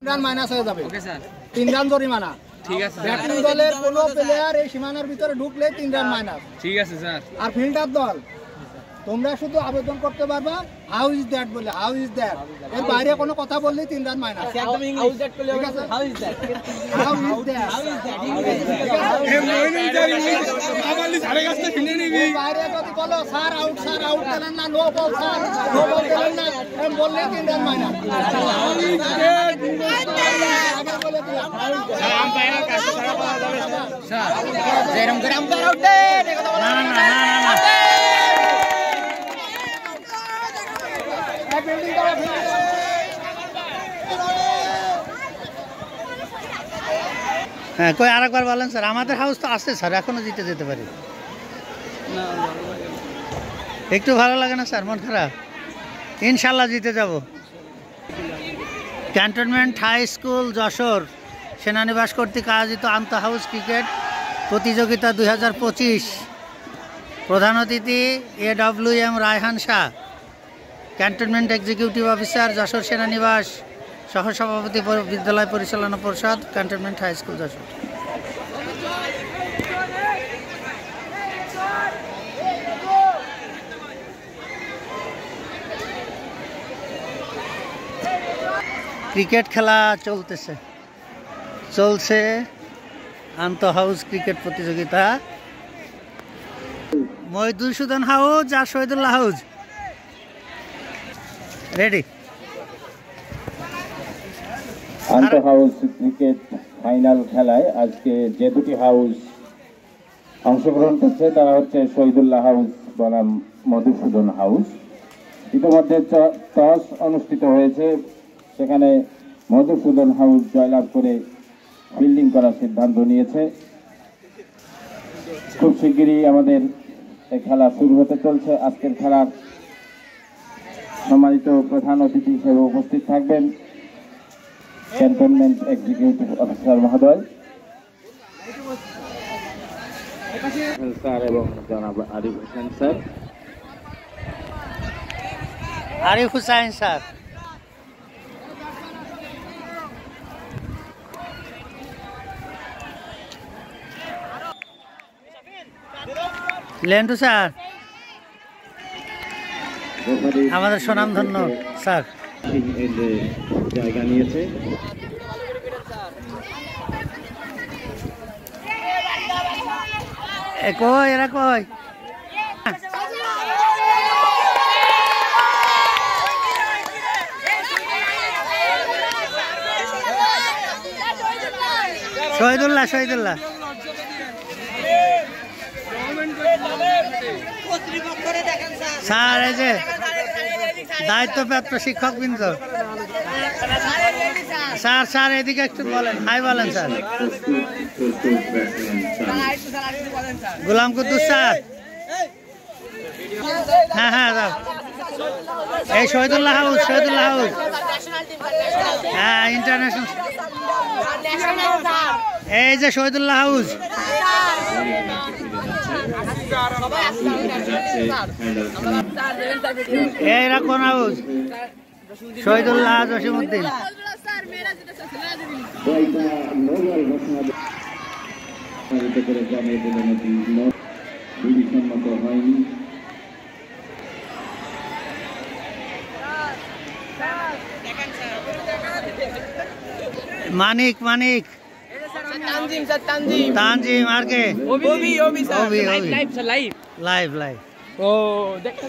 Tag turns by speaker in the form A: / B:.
A: Run minus হয়ে যাবে। Okay sir, 3 run জরিমানা। ঠিক আছে। ব্যাটিং দলের কোনো প্লেয়ার এই সীমানার ভিতরে ঢুকলে 3 রান মাইনাস। ঠিক আছে স্যার। আর ফিল্ডার দল তোমরা শুধু আবেদন করতে পারবা হাউ ইজ দ্যাট বলে, হাউ ইজ দ্যাট, এর বাইরে কোনো কথা বললেই 3 রান মাইনাস। একদম ইংলিশ বলে হবে। How is that, how is that, how is that এই মইনুল জারি আমালি সারে কাছে ফিনে নিবি। বাইরে যদি বলো স্যার আউট, স্যার আউট দেন না, no ball sir, no ball দেন না, এম বললেই 3 run minus. How is that আবার বলে দিলাম স্যার, আম্পায়ারের কাছে ছাড়া পাওয়া যাবে স্যার। যেরকম করে আম্পায়ার আউট দেন এই কথা বলা না না না। হ্যাঁ, কই আরেকবার বলেন স্যার। আমাদের হাউস তো আছে স্যার, এখনো জিতে যেতে পারি। একটু ভালো লাগে না স্যার, মন খারাপ। ইনশাল্লাহ জিতে যাব। ক্যান্টনমেন্ট হাই স্কুল যশোর সেনানিবাস কর্তৃক আয়োজিত আন্তঃ হাউস ক্রিকেট প্রতিযোগিতা 2025, প্রধান অতিথি AWM Raihan Shah, cantonment executive officer Jessore সেনানিবাস, সহসভাপতি বিদ্যালয় পরিচালনা পরিষদ, cantonment high school Jessore. Cricket খেলা চলছে আন্তঃ হাউস ক্রিকেট প্রতিযোগিতা। মহিদুল হাউজ আর শহীদুল্লাহ হাউজ রেডি।
B: আন্তঃ হাউস ক্রিকেট ফাইনাল খেলায় আজকে যে দুটি হাউস অংশগ্রহণ করছে তারা হচ্ছে শহীদুল্লাহ হাউস বনাম মধুসূদন হাউস। ইতিমধ্যে টস অনুষ্ঠিত হয়েছে, সেখানে মধুসূদন হাউস জয়লাভ করে ফিল্ডিং করার সিদ্ধান্ত নিয়েছে। খুব শিগগিরই আমাদের এই খেলা শুরু হতে চলছে। আজকের খেলার সম্মানিত প্রধান অতিথি হিসেবে উপস্থিত থাকবেন ক্যান্টনমেন্ট এক্সিকিউটিভ অফিসার মহোদয় স্যার এবং জনাব Arif Hossain sir.
A: Arif Hussain sir, Lentu sir, আমাদের সুনামধন্য স্যার
B: জায়গা নিয়েছে।
A: কই এরা কই? শহীদুল্লাহ স্যার, এই যে দায়িত্বপ্রাপ্ত শিক্ষক বৃন্দ স্যার এদিকে একটু বলেন, হাই বলেন স্যার। গোলাম কুদ্দুস স্যার, হ্যাঁ এই শহীদুল্লাহ হাউস হ্যাঁ ইন্টারন্যাশনাল, এই যে শহীদুল্লাহ হাউস। এইরা কোন হাউস? শহীদুল্লাহ জসিমউদ্দিন। মানিক তানজিম আর কে? লাইভ ও দেখতে